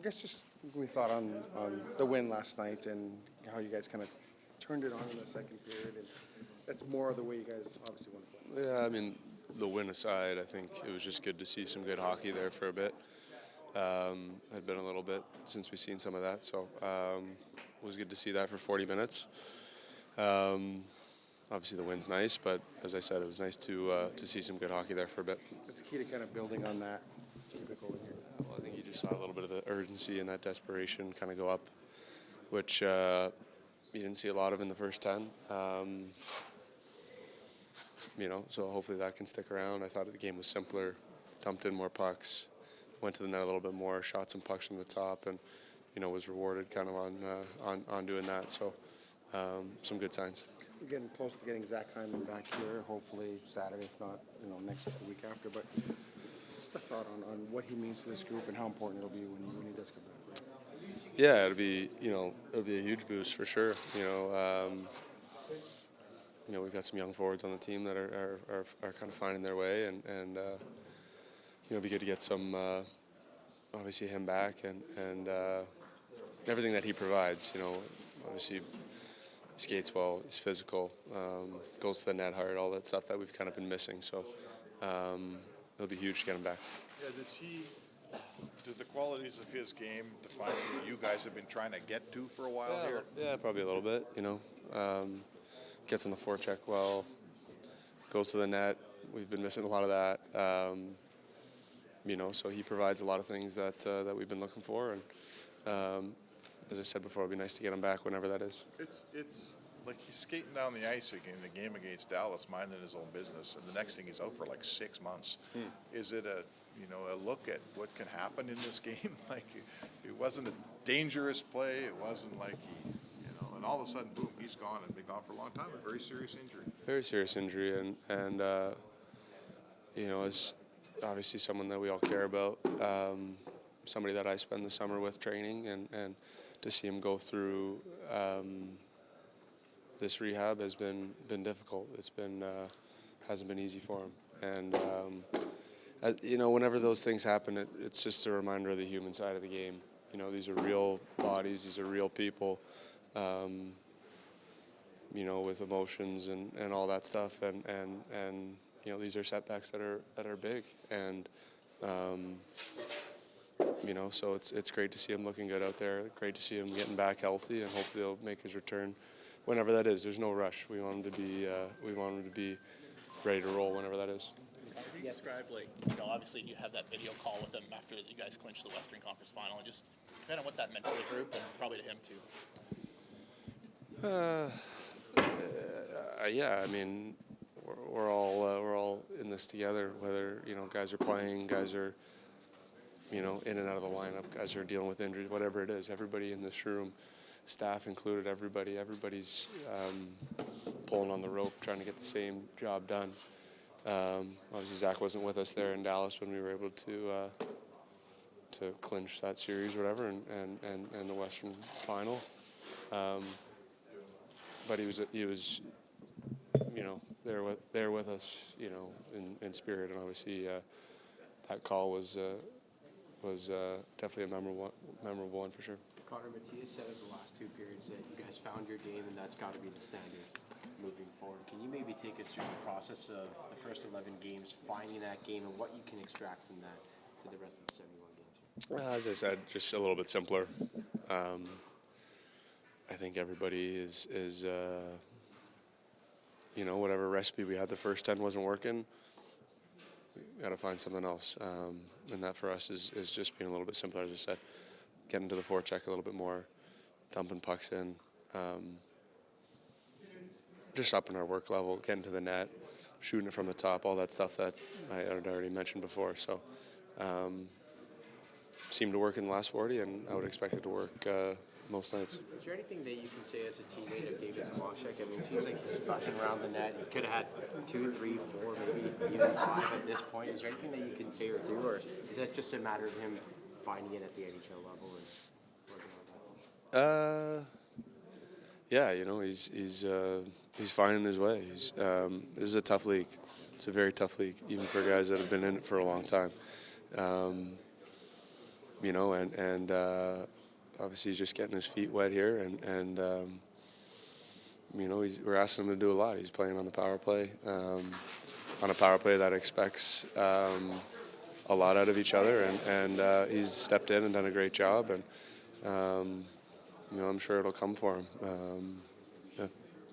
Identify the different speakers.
Speaker 1: guess just we thought on the win last night and how you guys kind of turned it on in the second period, and that's more of the way you guys obviously want to play.
Speaker 2: Yeah, I mean, the win aside, I think it was just good to see some good hockey there for a bit. Had been a little bit since we've seen some of that, so it was good to see that for 40 minutes. Obviously, the win's nice, but as I said, it was nice to see some good hockey there for a bit.
Speaker 1: What's the key to kind of building on that?
Speaker 2: Well, I think you just saw a little bit of the urgency and that desperation kind of go up, which you didn't see a lot of in the first 10. So hopefully that can stick around. I thought the game was simpler, dumped in more pucks, went to the net a little bit more, shot some pucks from the top, and was rewarded kind of on doing that. So some good signs.
Speaker 1: We're getting close to getting Zach Hyman back here, hopefully Saturday, if not next week after. But what's the thought on what he means to this group and how important it'll be when he does come back?
Speaker 2: Yeah, it'll be a huge boost for sure. We've got some young forwards on the team that are kind of finding their way, and it'd be good to get some obviously him back and everything that he provides. Obviously he skates well, he's physical, goes to the net hard, all that stuff that we've kind of been missing. So it'll be huge to get him back.
Speaker 3: Yeah, did the qualities of his game define what you guys have been trying to get to for a while here?
Speaker 2: Yeah, probably a little bit. Gets on the forecheck well, goes to the net. We've been missing a lot of that. So he provides a lot of things that we've been looking for, and as I said before, it'd be nice to get him back whenever that is.
Speaker 3: It's like he's skating down the ice again in the game against Dallas, minding his own business, and the next thing he's out for like 6 months. Is it a look at what can happen in this game? Like it wasn't a dangerous play. It wasn't like he, and all of a sudden, boom, he's gone and been gone for a long time. A very serious injury.
Speaker 2: Very serious injury, and is obviously someone that we all care about. Somebody that I spend the summer with training, and to see him go through this rehab has been difficult. It's been hasn't been easy for him, and whenever those things happen, it's just a reminder of the human side of the game. These are real bodies, these are real people, with emotions and all that stuff, and these are setbacks that are big, and so it's great to see him looking good out there. Great to see him getting back healthy, and hopefully he'll make his return whenever that is. There's no rush. We want him to be ready to roll whenever that is.
Speaker 4: How do you describe, obviously you have that video call with him after you guys clinched the Western Conference Final, and just kind of what that meant to the group and probably to him too?
Speaker 2: Yeah, I mean, we're all in this together. Whether guys are playing, guys are in and out of the lineup, guys are dealing with injuries, whatever it is. Everybody in this room, staff included, everybody's pulling on the rope, trying to get the same job done. Obviously, Zach wasn't with us there in Dallas when we were able to clinch that series, whatever, and the Western Final. But he was there with us, in spirit, and obviously that call was definitely a memorable one for sure.
Speaker 5: Connor, Matthias said in the last two periods that you guys found your game, and that's got to be the standard moving forward. Can you maybe take us through the process of the first 11 games, finding that game, and what you can extract from that to the rest of the 71 games?
Speaker 2: As I said, just a little bit simpler. I think everybody is whatever recipe we had the first 10 wasn't working, we got to find something else. And that for us is just being a little bit simpler, as I said, getting to the forecheck a little bit more, dumping pucks in, just upping our work level, getting to the net, shooting it from the top, all that stuff that I had already mentioned before. So seemed to work in the last 40, and I would expect it to work most nights.
Speaker 5: Is there anything that you can say as a teammate of David Tomaszek? I mean, it seems like he's buzzing around the net. He could have had 2, 3, 4, maybe even 5 at this point. Is there anything that you can say or do, or is that just a matter of him finding it at the NHL level and working on that?
Speaker 2: Yeah, he's finding his way. This is a tough league. It's a very tough league, even for guys that have been in it for a long time. you know, and obviously he's just getting his feet wet here, and you know, we're asking him to do a lot. He's playing on the power play, on a power play that expects a lot out of each other, and he's stepped in and done a great job, and you know, I'm sure it'll come for him.